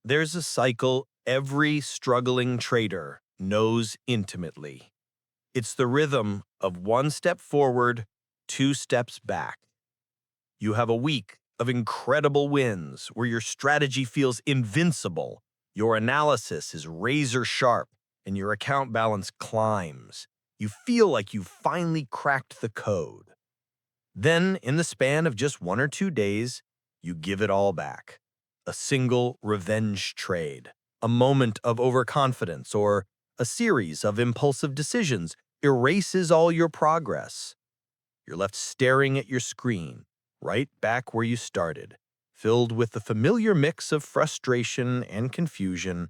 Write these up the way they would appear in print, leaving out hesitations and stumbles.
There's a cycle every struggling trader knows intimately. It's the rhythm of one step forward, two steps back. You have a week of incredible wins where your strategy feels invincible, your analysis is razor sharp, and your account balance climbs. You feel like you've finally cracked the code. Then, in the span of just 1 or 2 days, you give it all back. A single revenge trade, a moment of overconfidence, or a series of impulsive decisions erases all your progress. You're left staring at your screen, right back where you started, filled with the familiar mix of frustration and confusion,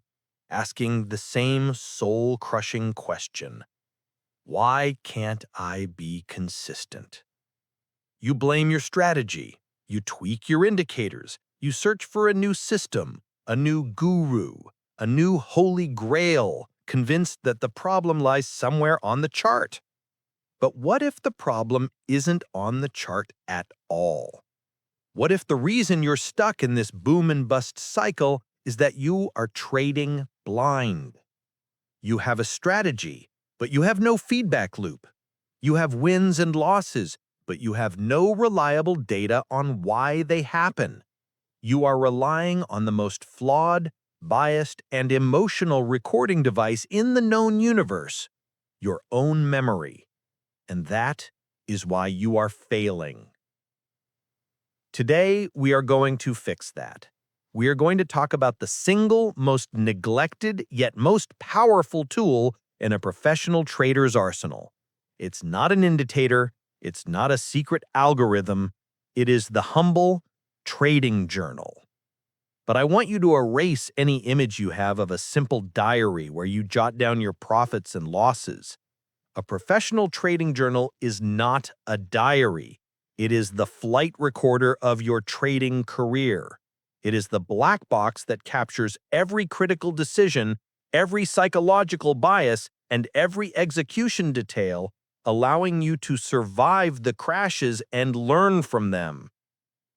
asking the same soul-crushing question: why can't I be consistent? You blame your strategy, you tweak your indicators, you search for a new system, a new guru, a new holy grail, convinced that the problem lies somewhere on the chart. But what if the problem isn't on the chart at all? What if the reason you're stuck in this boom and bust cycle is that you are trading blind? You have a strategy, but you have no feedback loop. You have wins and losses, but you have no reliable data on why they happen. You are relying on the most flawed, biased, and emotional recording device in the known universe, your own memory. And that is why you are failing. Today, we are going to fix that. We are going to talk about the single most neglected yet most powerful tool in a professional trader's arsenal. It's not an indicator, it's not a secret algorithm, it is the humble trading journal. But I want you to erase any image you have of a simple diary where you jot down your profits and losses. A professional trading journal is not a diary. It is the flight recorder of your trading career. It is the black box that captures every critical decision, every psychological bias, and every execution detail, allowing you to survive the crashes and learn from them.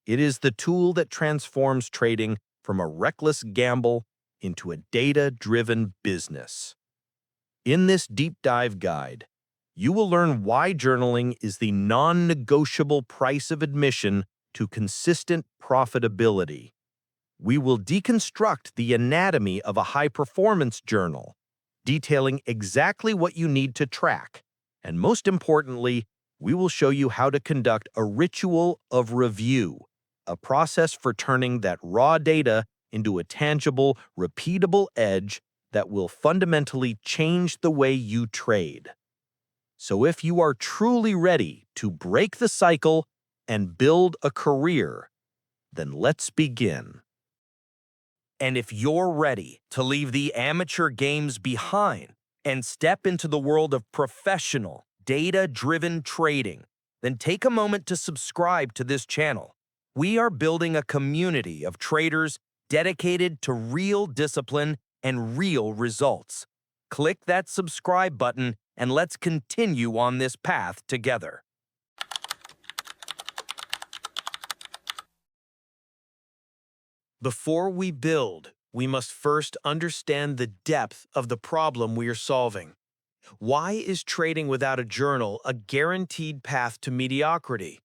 It is the tool that transforms trading from a reckless gamble into a data-driven business. In this deep dive guide, you will learn why journaling is the non-negotiable price of admission to consistent profitability. We will deconstruct the anatomy of a high-performance journal, detailing exactly what you need to track. And most importantly, we will show you how to conduct a ritual of review, a process for turning that raw data into a tangible, repeatable edge that will fundamentally change the way you trade. So if you are truly ready to break the cycle and build a career, then let's begin. And if you're ready to leave the amateur games behind and step into the world of professional, data-driven trading, then take a moment to subscribe to this channel. We are building a community of traders dedicated to real discipline and real results. Click that subscribe button and let's continue on this path together. Before we build, we must first understand the depth of the problem we are solving. Why is trading without a journal a guaranteed path to mediocrity?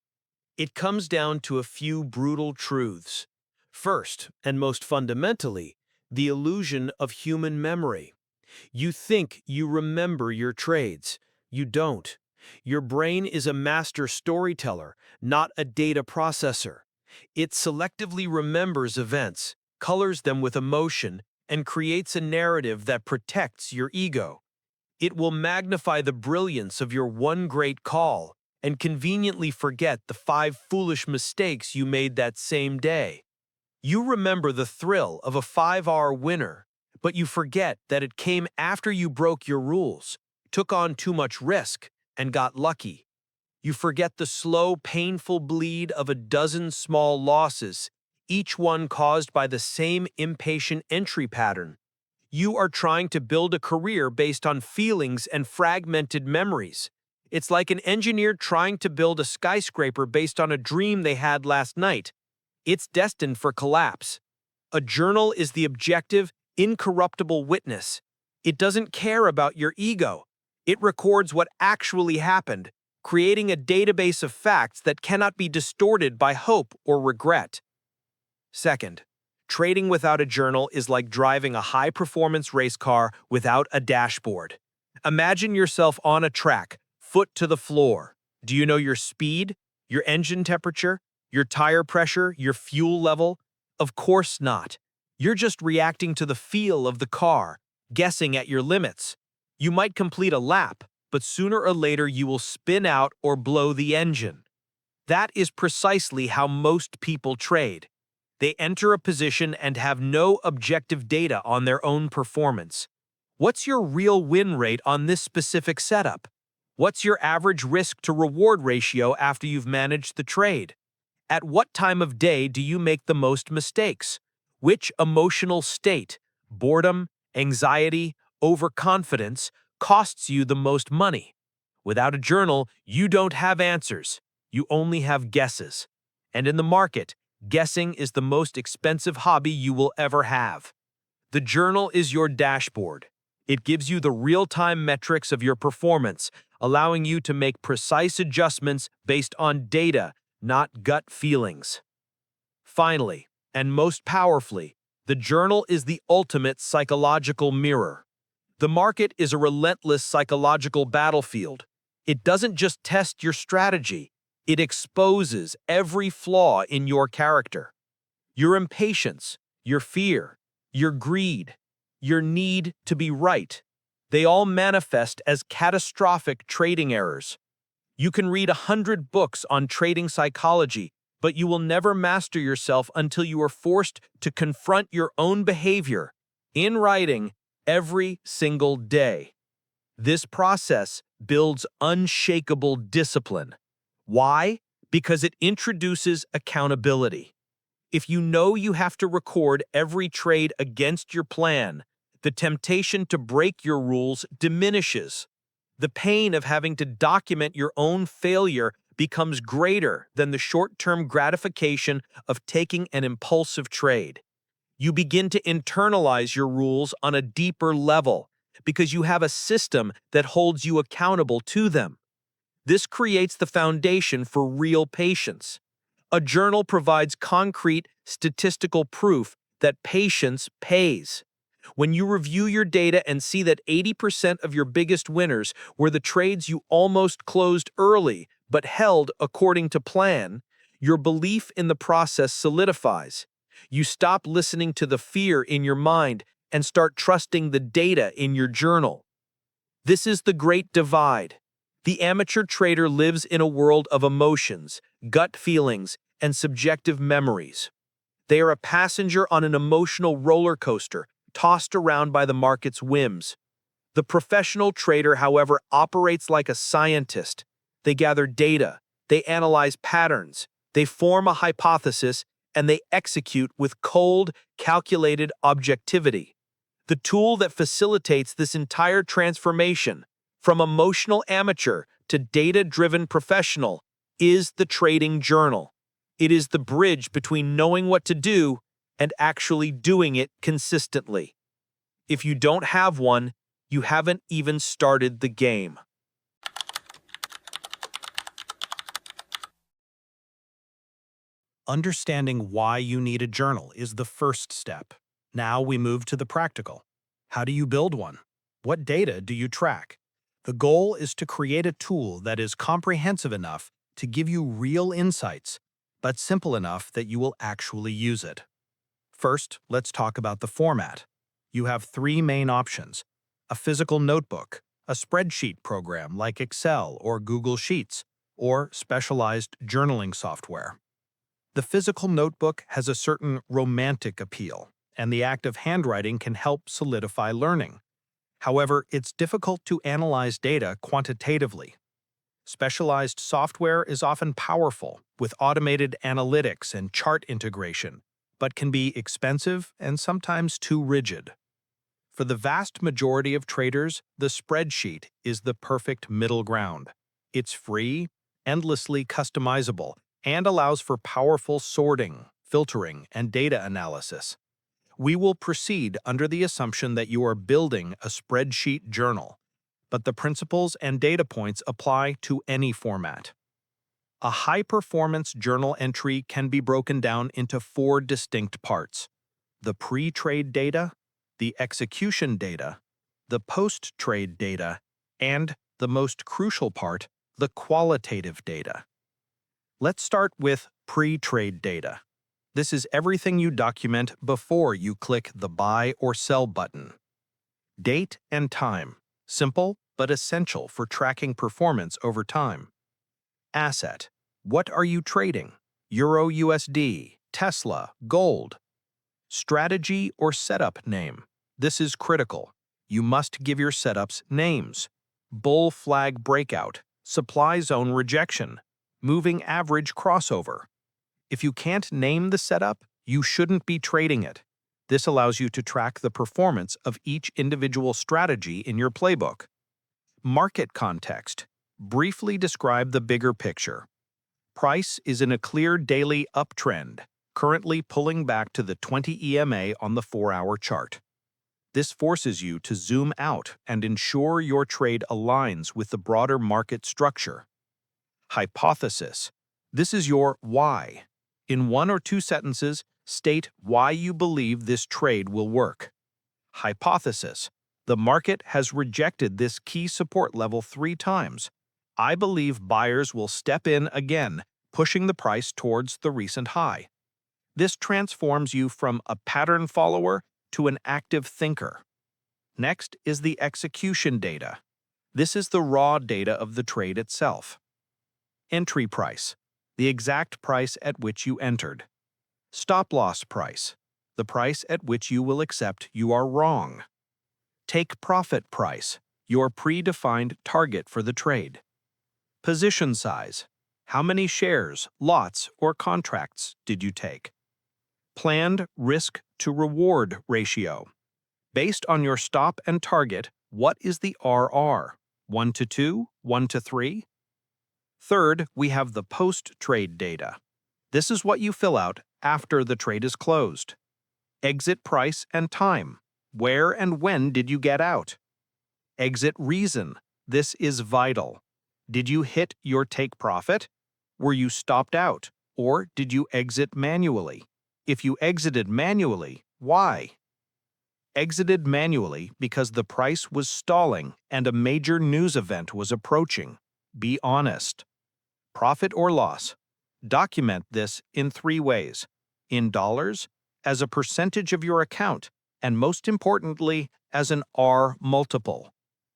It comes down to a few brutal truths. First, and most fundamentally, the illusion of human memory. You think you remember your trades. You don't. Your brain is a master storyteller, not a data processor. It selectively remembers events, colors them with emotion, and creates a narrative that protects your ego. It will magnify the brilliance of your one great call and conveniently forget the 5 foolish mistakes you made that same day. You remember the thrill of a 5-hour winner, but you forget that it came after you broke your rules, took on too much risk, and got lucky. You forget the slow, painful bleed of a dozen small losses, each one caused by the same impatient entry pattern. You are trying to build a career based on feelings and fragmented memories. It's like an engineer trying to build a skyscraper based on a dream they had last night. It's destined for collapse. A journal is the objective, incorruptible witness. It doesn't care about your ego. It records what actually happened, creating a database of facts that cannot be distorted by hope or regret. Second, trading without a journal is like driving a high-performance race car without a dashboard. Imagine yourself on a track, foot to the floor. Do you know your speed, your engine temperature, your tire pressure, your fuel level? Of course not. You're just reacting to the feel of the car, guessing at your limits. You might complete a lap, but sooner or later you will spin out or blow the engine. That is precisely how most people trade. They enter a position and have no objective data on their own performance. What's your real win rate on this specific setup? What's your average risk to reward ratio after you've managed the trade? At what time of day do you make the most mistakes? Which emotional state, boredom, anxiety, overconfidence, costs you the most money? Without a journal, you don't have answers. You only have guesses. And in the market, guessing is the most expensive hobby you will ever have. The journal is your dashboard. It gives you the real-time metrics of your performance, allowing you to make precise adjustments based on data, not gut feelings. Finally, and most powerfully, the journal is the ultimate psychological mirror. The market is a relentless psychological battlefield. It doesn't just test your strategy, it exposes every flaw in your character. Your impatience, your fear, your greed, your need to be right. They all manifest as catastrophic trading errors. You can read 100 books on trading psychology, but you will never master yourself until you are forced to confront your own behavior in writing every single day. This process builds unshakable discipline. Why? Because it introduces accountability. If you know you have to record every trade against your plan, the temptation to break your rules diminishes. The pain of having to document your own failure becomes greater than the short-term gratification of taking an impulsive trade. You begin to internalize your rules on a deeper level because you have a system that holds you accountable to them. This creates the foundation for real patience. A journal provides concrete statistical proof that patience pays. When you review your data and see that 80% of your biggest winners were the trades you almost closed early but held according to plan, your belief in the process solidifies. You stop listening to the fear in your mind and start trusting the data in your journal. This is the great divide. The amateur trader lives in a world of emotions, gut feelings, and subjective memories. They are a passenger on an emotional roller coaster, tossed around by the market's whims. The professional trader, however, operates like a scientist. They gather data, they analyze patterns, they form a hypothesis, and they execute with cold, calculated objectivity. The tool that facilitates this entire transformation, from emotional amateur to data-driven professional, is the trading journal. It is the bridge between knowing what to do and actually doing it consistently. If you don't have one, you haven't even started the game. Understanding why you need a journal is the first step. Now we move to the practical. How do you build one? What data do you track? The goal is to create a tool that is comprehensive enough to give you real insights, but simple enough that you will actually use it. First, let's talk about the format. You have three main options: a physical notebook, a spreadsheet program like Excel or Google Sheets, or specialized journaling software. The physical notebook has a certain romantic appeal, and the act of handwriting can help solidify learning. However, it's difficult to analyze data quantitatively. Specialized software is often powerful, with automated analytics and chart integration, but can be expensive and sometimes too rigid. For the vast majority of traders, the spreadsheet is the perfect middle ground. It's free, endlessly customizable, and allows for powerful sorting, filtering, and data analysis. We will proceed under the assumption that you are building a spreadsheet journal, but the principles and data points apply to any format. A high-performance journal entry can be broken down into 4 distinct parts: the pre-trade data, the execution data, the post-trade data, and, the most crucial part, the qualitative data. Let's start with pre-trade data. This is everything you document before you click the buy or sell button. Date and time, simple but essential for tracking performance over time. Asset, what are you trading? Euro USD, Tesla, gold. Strategy or setup name. This is critical. You must give your setups names. Bull flag breakout, supply zone rejection, moving average crossover. If you can't name the setup, you shouldn't be trading it. This allows you to track the performance of each individual strategy in your playbook. Market context. Briefly describe the bigger picture. Price is in a clear daily uptrend, currently pulling back to the 20 EMA on the 4-hour chart. This forces you to zoom out and ensure your trade aligns with the broader market structure. Hypothesis. This is your why. In 1 or 2 sentences, state why you believe this trade will work. Hypothesis. The market has rejected this key support level 3 times. I believe buyers will step in again, pushing the price towards the recent high. This transforms you from a pattern follower to an active thinker. Next is the execution data. This is the raw data of the trade itself. Entry price, the exact price at which you entered. Stop loss price, the price at which you will accept you are wrong. Take profit price, your predefined target for the trade. Position size, how many shares, lots, or contracts did you take? Planned risk to reward ratio. Based on your stop and target, what is the RR? 1 to 2, 1 to 3? Third, we have the post-trade data. This is what you fill out after the trade is closed. Exit price and time. Where and when did you get out? Exit reason. This is vital. Did you hit your take profit? Were you stopped out? Or did you exit manually? If you exited manually, why? Exited manually because the price was stalling and a major news event was approaching. Be honest. Profit or loss. Document this in 3 ways. In dollars, as a percentage of your account, and most importantly, as an R multiple.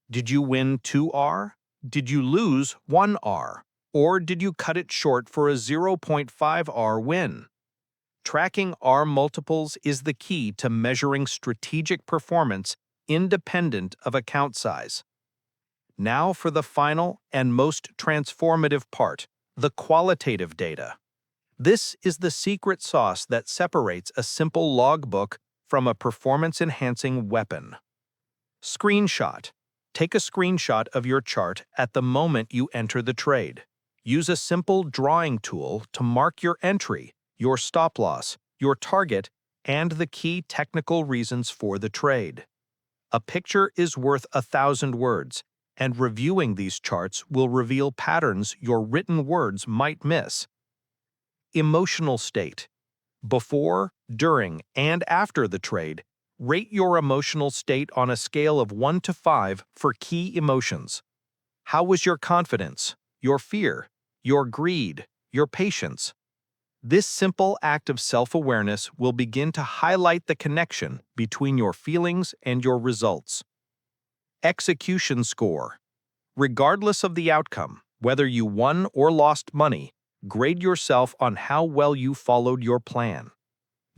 Did you win 2R? Did you lose 1R? Or did you cut it short for a 0.5R win? Tracking R multiples is the key to measuring strategic performance independent of account size. Now for the final and most transformative part, the qualitative data. This is the secret sauce that separates a simple logbook from a performance-enhancing weapon. Screenshot. Take a screenshot of your chart at the moment you enter the trade. Use a simple drawing tool to mark your entry, your stop loss, your target, and the key technical reasons for the trade. A picture is worth 1,000 words, and reviewing these charts will reveal patterns your written words might miss. Emotional state. Before, during, and after the trade, rate your emotional state on a scale of 1 to 5 for key emotions. How was your confidence, your fear, your greed, your patience? This simple act of self-awareness will begin to highlight the connection between your feelings and your results. Execution score. Regardless of the outcome, whether you won or lost money, grade yourself on how well you followed your plan.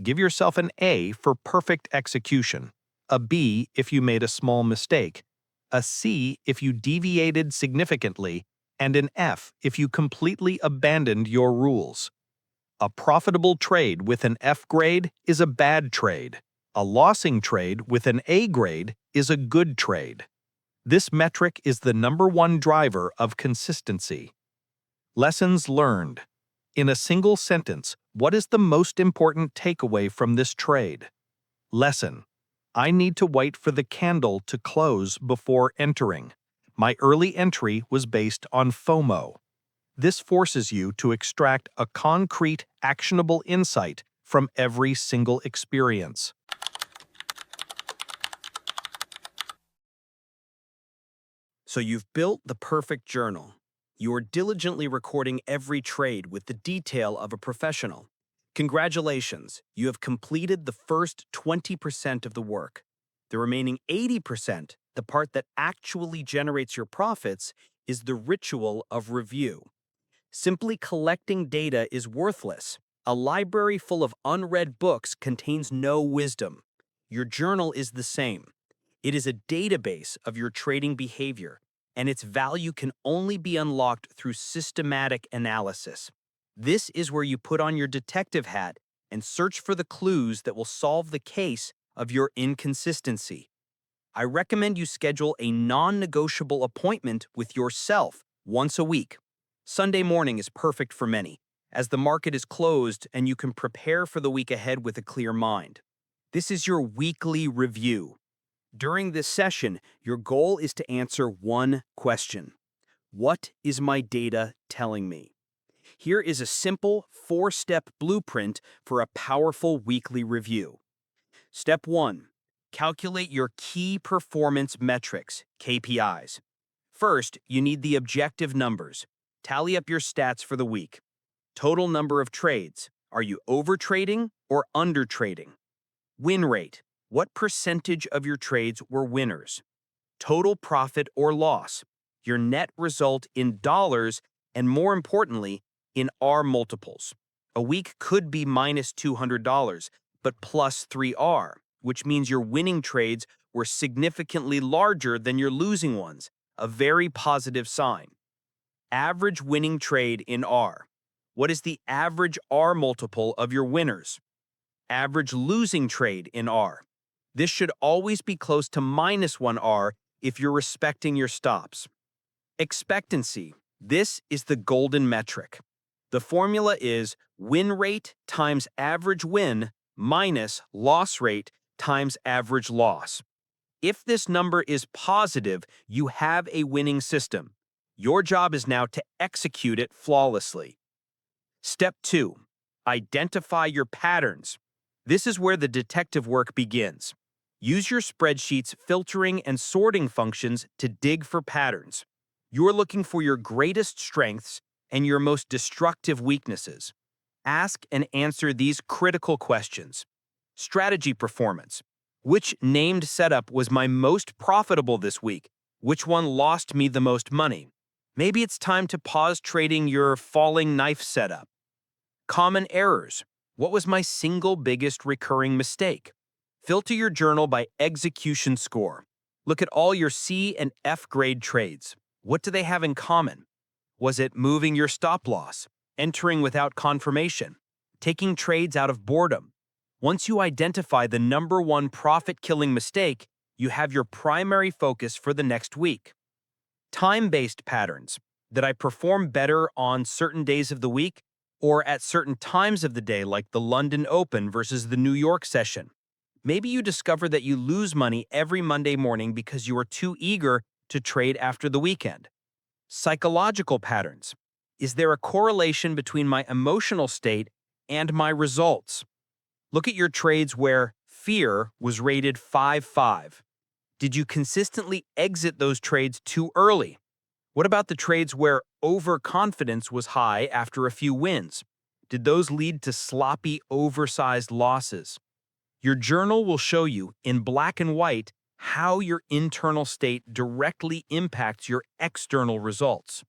Give yourself an A for perfect execution, a B if you made a small mistake, a C if you deviated significantly, and an F if you completely abandoned your rules. A profitable trade with an F grade is a bad trade. A losing trade with an A grade is a good trade. This metric is the #1 driver of consistency. Lessons learned. In a single sentence, what is the most important takeaway from this trade? Lesson: I need to wait for the candle to close before entering. My early entry was based on FOMO. This forces you to extract a concrete, actionable insight from every single experience. So you've built the perfect journal. You're diligently recording every trade with the detail of a professional. Congratulations, you have completed the first 20% of the work. The remaining 80%, the part that actually generates your profits, is the ritual of review. Simply collecting data is worthless. A library full of unread books contains no wisdom. Your journal is the same. It is a database of your trading behavior, and its value can only be unlocked through systematic analysis. This is where you put on your detective hat and search for the clues that will solve the case of your inconsistency. I recommend you schedule a non-negotiable appointment with yourself once a week. Sunday morning is perfect for many, as the market is closed and you can prepare for the week ahead with a clear mind. This is your weekly review. During this session, your goal is to answer one question. What is my data telling me? Here is a simple 4-step blueprint for a powerful weekly review. Step 1. Calculate your key performance metrics, KPIs. First, you need the objective numbers. Tally up your stats for the week. Total number of trades. Are you overtrading or undertrading? Win rate. What percentage of your trades were winners? Total profit or loss. Your net result in dollars and, more importantly, in R multiples. A week could be minus $200, but plus 3R, which means your winning trades were significantly larger than your losing ones, a very positive sign. Average winning trade in R. What is the average R multiple of your winners? Average losing trade in R. This should always be close to minus 1R if you're respecting your stops. Expectancy. This is the golden metric. The formula is win rate times average win minus loss rate times average loss. If this number is positive, you have a winning system. Your job is now to execute it flawlessly. Step 2. Identify your patterns. This is where the detective work begins. Use your spreadsheet's filtering and sorting functions to dig for patterns. You're looking for your greatest strengths and your most destructive weaknesses. Ask and answer these critical questions. Strategy performance. Which named setup was my most profitable this week? Which one lost me the most money? Maybe it's time to pause trading your falling knife setup. Common errors. What was my single biggest recurring mistake? Filter your journal by execution score. Look at all your C and F grade trades. What do they have in common? Was it moving your stop loss, entering without confirmation, taking trades out of boredom? Once you identify the number one profit-killing mistake, you have your primary focus for the next week. Time-based patterns. Did I perform better on certain days of the week or at certain times of the day, like the London Open versus the New York session? Maybe you discover that you lose money every Monday morning because you are too eager to trade after the weekend. Psychological patterns. Is there a correlation between my emotional state and my results? Look at your trades where fear was rated 5-5. Did you consistently exit those trades too early? What about the trades where overconfidence was high after a few wins? Did those lead to sloppy, oversized losses? Your journal will show you, in black and white, how your internal state directly impacts your external results.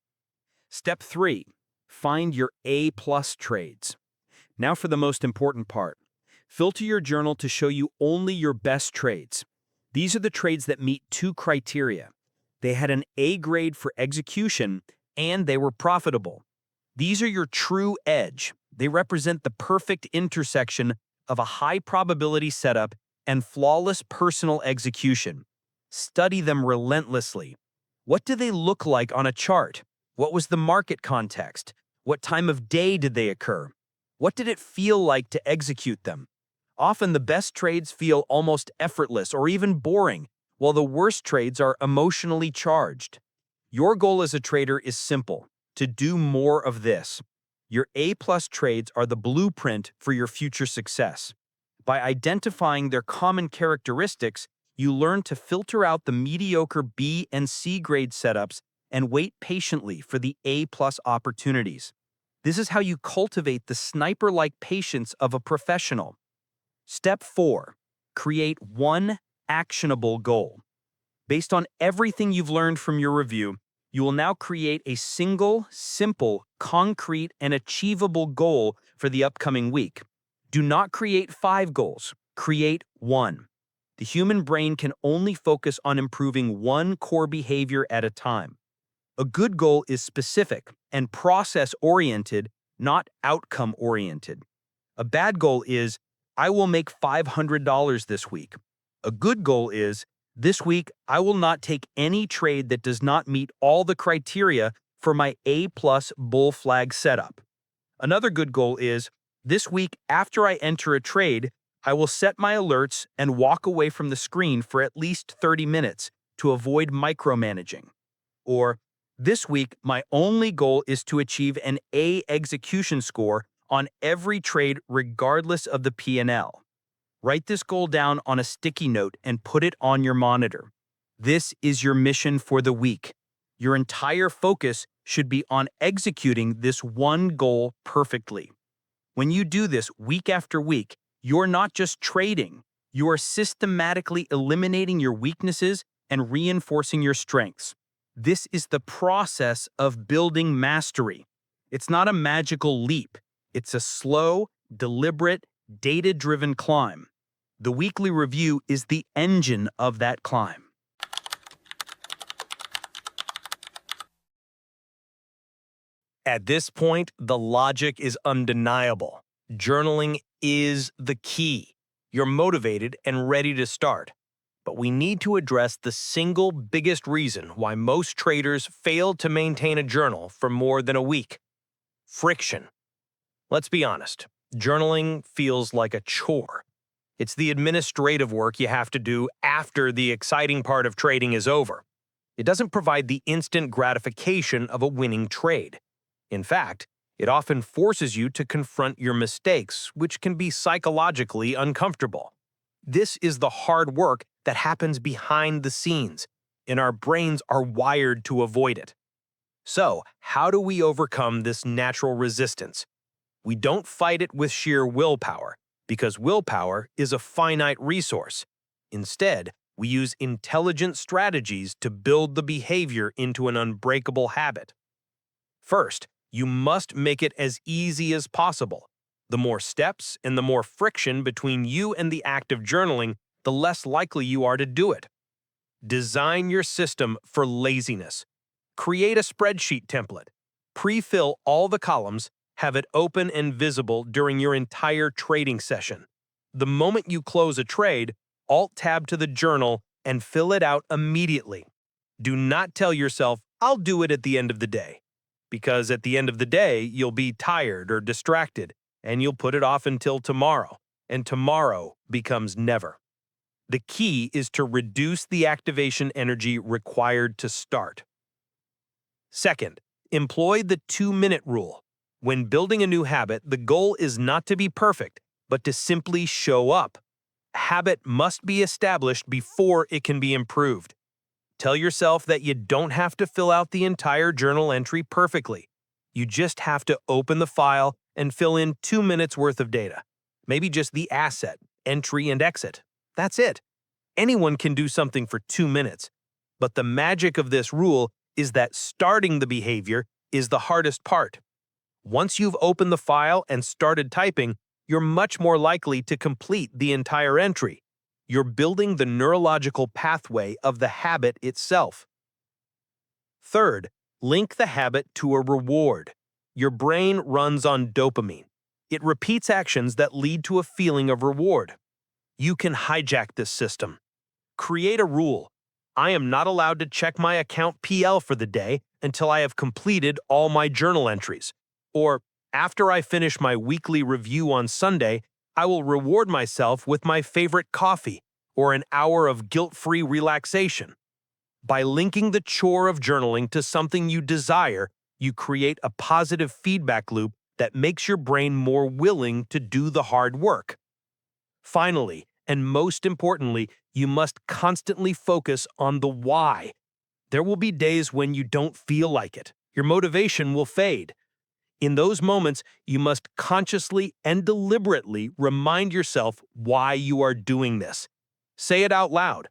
Step 3. Find your A-plus trades. Now for the most important part. Filter your journal to show you only your best trades. These are the trades that meet 2 criteria. They had an A grade for execution, and they were profitable. These are your true edge. They represent the perfect intersection of a high-probability setup and flawless personal execution. Study them relentlessly. What do they look like on a chart? What was the market context? What time of day did they occur? What did it feel like to execute them? Often the best trades feel almost effortless or even boring, while the worst trades are emotionally charged. Your goal as a trader is simple: to do more of this. Your A-plus trades are the blueprint for your future success. By identifying their common characteristics, you learn to filter out the mediocre B and C grade setups and wait patiently for the A-plus opportunities. This is how you cultivate the sniper-like patience of a professional. Step 4. Create one actionable goal. Based on everything you've learned from your review, you will now create a single, simple, concrete, and achievable goal for the upcoming week. Do not create 5 goals. Create one. The human brain can only focus on improving one core behavior at a time. A good goal is specific and process-oriented, not outcome-oriented. A bad goal is, I will make $500 this week. A good goal is, this week I will not take any trade that does not meet all the criteria for my A-plus bull flag setup. Another good goal is, this week after I enter a trade, I will set my alerts and walk away from the screen for at least 30 minutes to avoid micromanaging. Or, this week my only goal is to achieve an A execution score on every trade regardless of the P&L. Write this goal down on a sticky note and put it on your monitor. This is your mission for the week. Your entire focus should be on executing this one goal perfectly. When you do this week after week, you're not just trading, you are systematically eliminating your weaknesses and reinforcing your strengths. This is the process of building mastery. It's not a magical leap. It's a slow, deliberate, data-driven climb. The weekly review is the engine of that climb. At this point, the logic is undeniable. Journaling is the key. You're motivated and ready to start. But we need to address the single biggest reason why most traders fail to maintain a journal for more than a week: friction. Let's be honest, journaling feels like a chore. It's the administrative work you have to do after the exciting part of trading is over. It doesn't provide the instant gratification of a winning trade. In fact, it often forces you to confront your mistakes, which can be psychologically uncomfortable. This is the hard work that happens behind the scenes, and our brains are wired to avoid it. So, how do we overcome this natural resistance? We don't fight it with sheer willpower, because willpower is a finite resource. Instead, we use intelligent strategies to build the behavior into an unbreakable habit. First, you must make it as easy as possible. The more steps and the more friction between you and the act of journaling, the less likely you are to do it. Design your system for laziness. Create a spreadsheet template. Pre-fill all the columns, have it open and visible during your entire trading session. The moment you close a trade, Alt-tab to the journal and fill it out immediately. Do not tell yourself, I'll do it at the end of the day. Because at the end of the day, you'll be tired or distracted, and you'll put it off until tomorrow, and tomorrow becomes never. The key is to reduce the activation energy required to start. Second, employ the 2-minute rule. When building a new habit, the goal is not to be perfect, but to simply show up. A habit must be established before it can be improved. Tell yourself that you don't have to fill out the entire journal entry perfectly. You just have to open the file and fill in 2 minutes worth of data. Maybe just the asset, entry, and exit. That's it. Anyone can do something for 2 minutes. But the magic of this rule is that starting the behavior is the hardest part. Once you've opened the file and started typing, you're much more likely to complete the entire entry. You're building the neurological pathway of the habit itself. Third, link the habit to a reward. Your brain runs on dopamine. It repeats actions that lead to a feeling of reward. You can hijack this system. Create a rule. I am not allowed to check my account PL for the day until I have completed all my journal entries. Or, after I finish my weekly review on Sunday, I will reward myself with my favorite coffee or an hour of guilt-free relaxation. By linking the chore of journaling to something you desire, you create a positive feedback loop that makes your brain more willing to do the hard work. Finally, and most importantly, you must constantly focus on the why. There will be days when you don't feel like it. Your motivation will fade. In those moments, you must consciously and deliberately remind yourself why you are doing this. Say it out loud.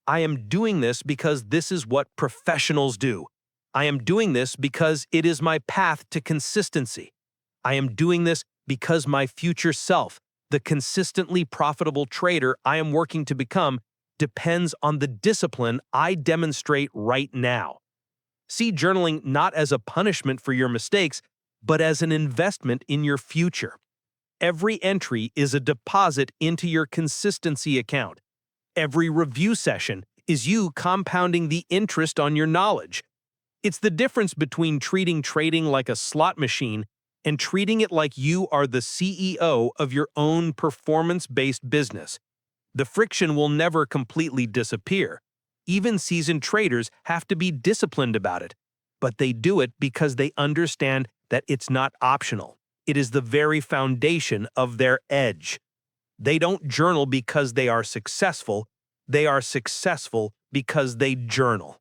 I am doing this because this is what professionals do. I am doing this because it is my path to consistency. I am doing this because my future self, the consistently profitable trader I am working to become, depends on the discipline I demonstrate right now. See journaling not as a punishment for your mistakes, but as an investment in your future. Every entry is a deposit into your consistency account. Every review session is you compounding the interest on your knowledge. It's the difference between treating trading like a slot machine and treating it like you are the CEO of your own performance-based business. The friction will never completely disappear. Even seasoned traders have to be disciplined about it, but they do it because they understand that it's not optional. It is the very foundation of their edge. They don't journal because they are successful because they journal.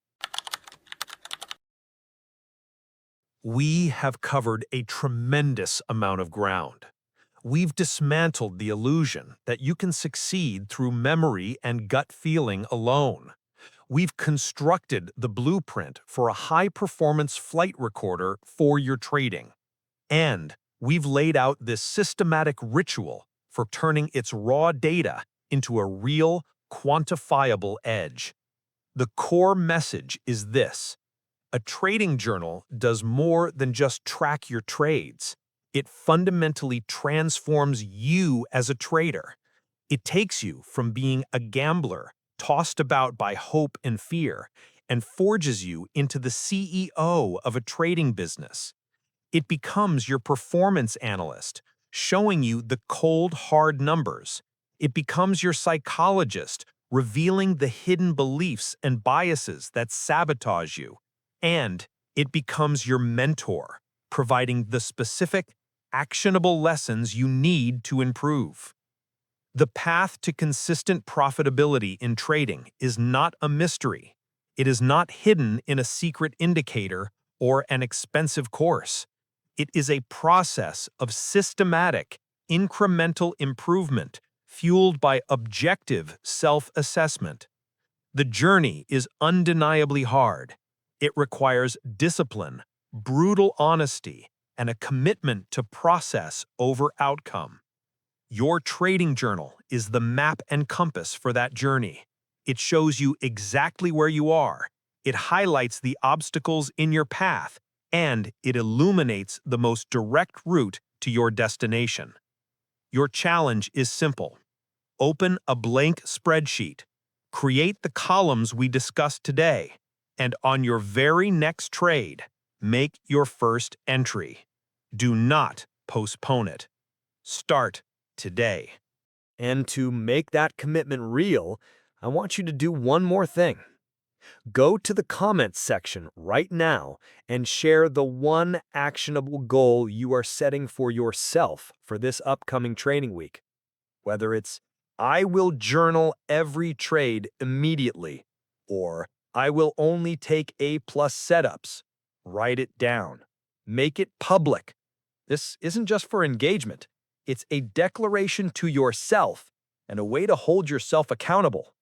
We have covered a tremendous amount of ground. We've dismantled the illusion that you can succeed through memory and gut feeling alone. We've constructed the blueprint for a high-performance flight recorder for your trading. And we've laid out this systematic ritual for turning its raw data into a real, quantifiable edge. The core message is this: a trading journal does more than just track your trades. It fundamentally transforms you as a trader. It takes you from being a gambler, tossed about by hope and fear, and forges you into the CEO of a trading business. It becomes your performance analyst, showing you the cold, hard numbers. It becomes your psychologist, revealing the hidden beliefs and biases that sabotage you. And it becomes your mentor, providing the specific, actionable lessons you need to improve. The path to consistent profitability in trading is not a mystery. It is not hidden in a secret indicator or an expensive course. It is a process of systematic, incremental improvement fueled by objective self-assessment. The journey is undeniably hard. It requires discipline, brutal honesty, and a commitment to process over outcome. Your trading journal is the map and compass for that journey. It shows you exactly where you are. It highlights the obstacles in your path, and it illuminates the most direct route to your destination. Your challenge is simple. Open a blank spreadsheet. Create the columns we discussed today, and on your very next trade, make your first entry. Do not postpone it. Start today. And to make that commitment real, I want you to do one more thing. Go to the comments section right now and share the one actionable goal you are setting for yourself for this upcoming trading week. Whether it's, I will journal every trade immediately, or I will only take A-plus setups. Write it down. Make it public. This isn't just for engagement. It's a declaration to yourself and a way to hold yourself accountable.